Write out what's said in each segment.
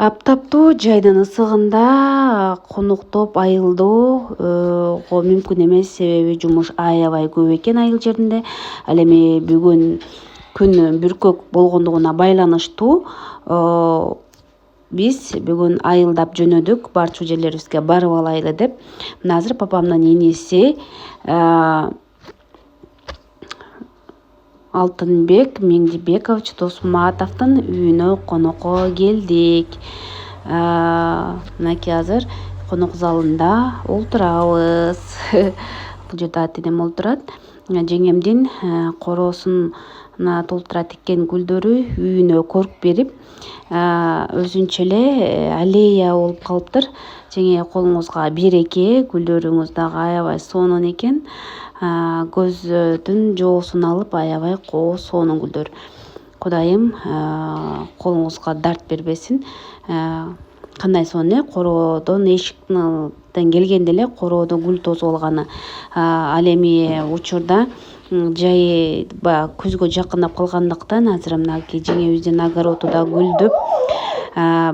Аптаптуу жайдын ысыгында конуктоп айылдоо мүмкүн эмес, себеби жумуш аябай көп экен айыл жеринде. Ал эми бүгүн күн бүркөк болгондугуна байланыштуу биз бүгүн айылдап жөнөдүк, барчу жерлерибизге барып алайлы деп. Мына азыр папамдын иниси Алтынбек Меңдибекович Досматовдун үйүнө конокко келдик. Мынакей азыр конок залында олтурабыз. Бул жерде атинем олтурат. Жеңемдин короосуна толтура тиккен гүлдөрү үйүнө көрк берип, өзүнчө эле аллея болуп калыптыр. Жеңе колуңузга береке, гүлдөрүңүз дагы аябай сонун экен. Көздүн жоосун алып, аябай коо сонун гүлдөр. Кудайым колуңузга дарт бербесин. Кандай сонун короодон эшиктен келгенде эле короодо гүл тосуп алганы. Ал эми учурда жай күзгө жакындап калгандыктан азыр мынакей жеңебиздин огороду да гүлдөп,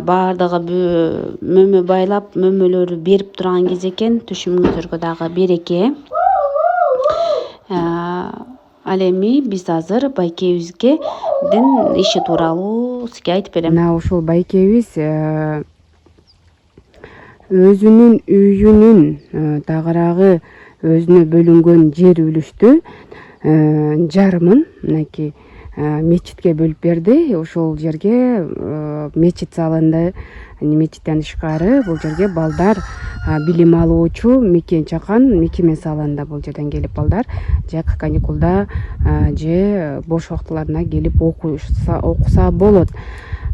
баардыгы мөмө байлап, мөмөлөрү берип турган кез экен. Түшүмүңүздөргө дагы береке. Ал эми биз азыр байкебиздин иши тууралуу сизге айтып берем. Мына ушул байкебиз өзүнүн үйүнүн тагыраагы өзүнө бөлүнгөн жер үлүштү жарымын мынакей мечитке бөлүп берди. Ошол жерге мечит салынды. Мечиттен тышкары бул жерге балдар билим алуучу мекен чакан мекеме салынды. Бул жерден келип балдар же каникулда же бош убактыларына келип окуса болот.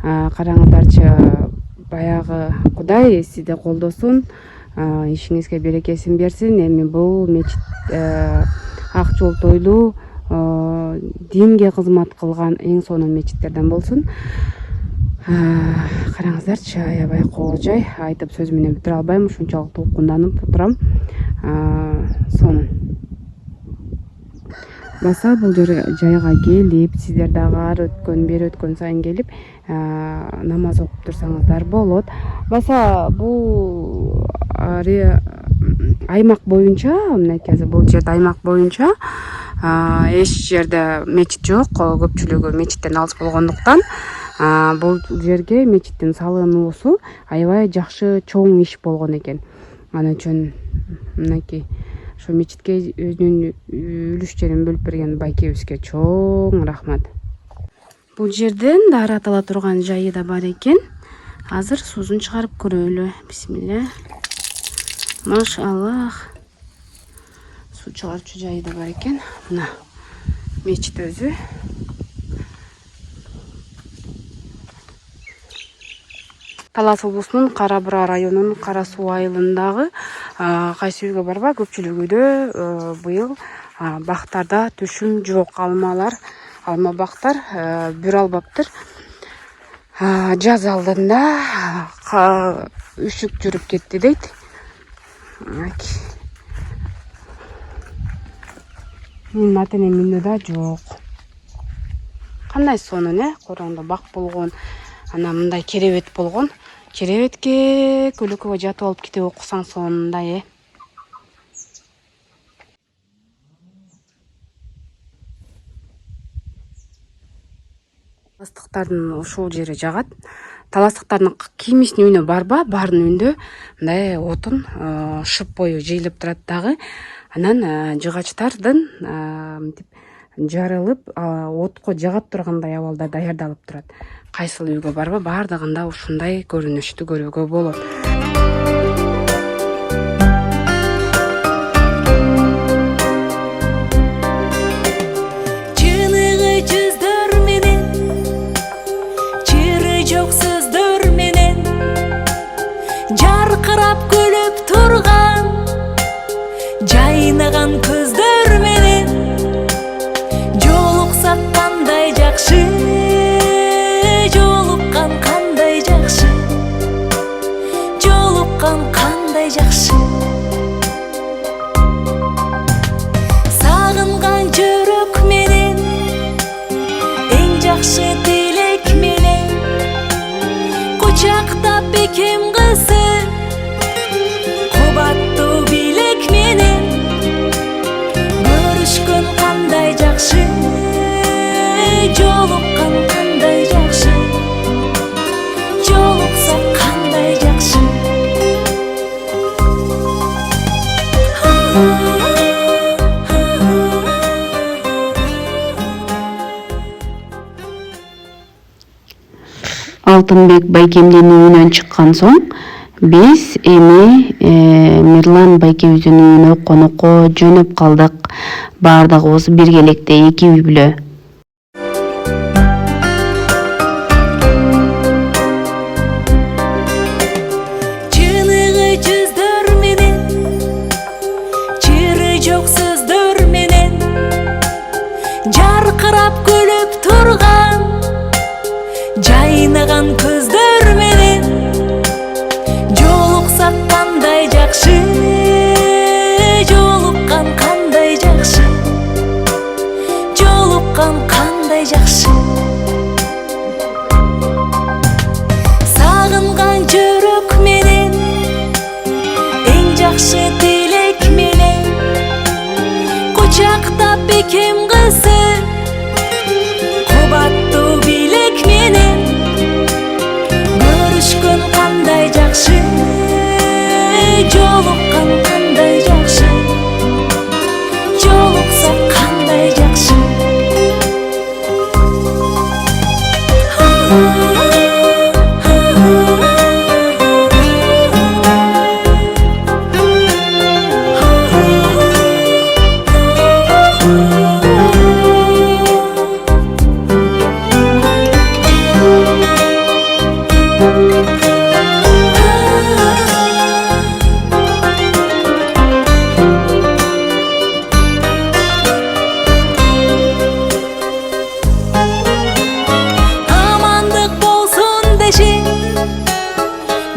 Караңыздарчы, баягы Кудай сизди колдосун, ишиңизге берекесин берсин. Эми бул мечит ак жолтойлуу динге кызмат кылган эң сонун мечиттерден болсун. Караңыздарчы, аябай коо жай. Айтып сөз менен бүтүрө албайм, ушунчалык толкунданып турам. Сонун. Баса бул жайга келип, сиздер дагы ары өткөн, бери өткөн сайын келип намаз окуп турсаңыздар болот. Баса бул аймак боюнча, мынакей бул жерде аймак боюнча эч жерде мечит жок. Көпчүлүгү мечиттен алыс болгондуктан бул жерге мечиттин салынуусу аябай жакшы чоң иш болгон экен. Аны үчүн мынакей ошо мечитке өзүнүн үлүшчөрүн бөлүп берген байкебизге чоң рахмат. Бул жерден даарат ала турган жайы да бар экен. Азыр суусун чыгарып көрөлү. Бисмилля. Машаллах. Суу чыгарчу жайы да бар экен. Мына мечит өзү. Талас облусунун Кара Бура районунун Кара Суу айылындагы кайсы үйгө барба, көпчүлүк үйдө быйыл бактарда түшүм жок. Алма бактар бүр албаптыр. Жаз алдында үшүк жүрүп кетти дейт. Менин ата-энем үйүндө да жок. Кандай сонун короңдо бак болгон. Ана мындай керебет болгон. Керебетке көлөкөгө жатып алып китеп окусаң сонундай Таластыктардын ушул жери жагат. Таластыктардын кимисинин үйүнө барба, баарынын үйүндө мындай отун шып бою жыйылып турат дагы. Анан жыгачтардын мынтип жарылып, отко жагат тургандай абалда даярдалып турат. Кайсыл үйгө барба, баардыгында ушундай көрүнүштү көрүүгө болот. Чыныгы жүздөр менен, чыры жок сөздөр менен, жаркырап күлүп турган, жайнаган көздөр менен, жолуксак кандай жакшы. Жолуккан кандай жакшы, жолуккан бекем кызы кубаттуу билек менен көрүшкөн кандай жакшы жолуккан кандай жакшы жолуксак кандай жакшы Алтынбек байкемдин үйүнөн чыккан соң биз эми Мирлан байкебиздин үйүнө конокко жөнөп калдык. Баардыгыбыз биргеликте 2 үй бүлө. Чыныгы жүздөр менен чыры жок сөздөр менен жаркырап күлүп турган жайнаган көздөр менен жолуксак кандай жакшы жолуккан кандай жакшы жолуккан кандай жакшы сагынган жүрөк менен эң жакшы тилек менен кучактап бекем кызы кубаттуу билек менен көрүшкөн кандай жакшы жолуккан кандай жакшы жолуксак кандай жакшы амандык болсун деши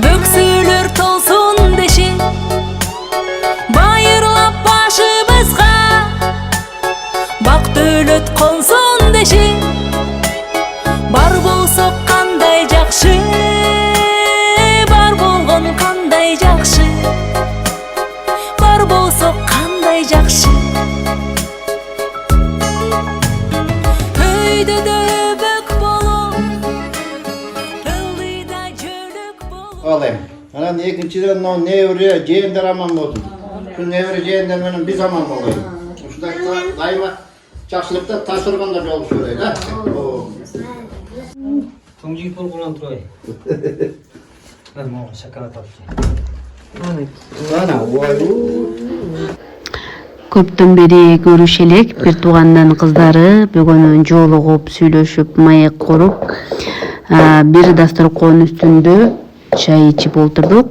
бөксөлөр толсун деши байырлап башыбызга бак дөлөт консун деши бар болсок кандай жакшы бар болгон кандай жакшы бар болсок кандай жакшы өйдөдө өбөк болуп ылдыйда жөлөк болуп Alayım. Anam ikinciden o nevre ceğinden aman olsun. Şu nevre ceğinden benim biz aman olayım. Şurada daima çarşılıkta taşırgan da yol şuraya da. 동지기 폰 고난 들어요. 뭐 샷가나 taptı. Ana oyu. Көптөн бери көрүш элек бир туугандын кыздары бүгүн жолугуп сүйлөшүп маек куруп бир дасторкон үстүндө чай ичип отурдук.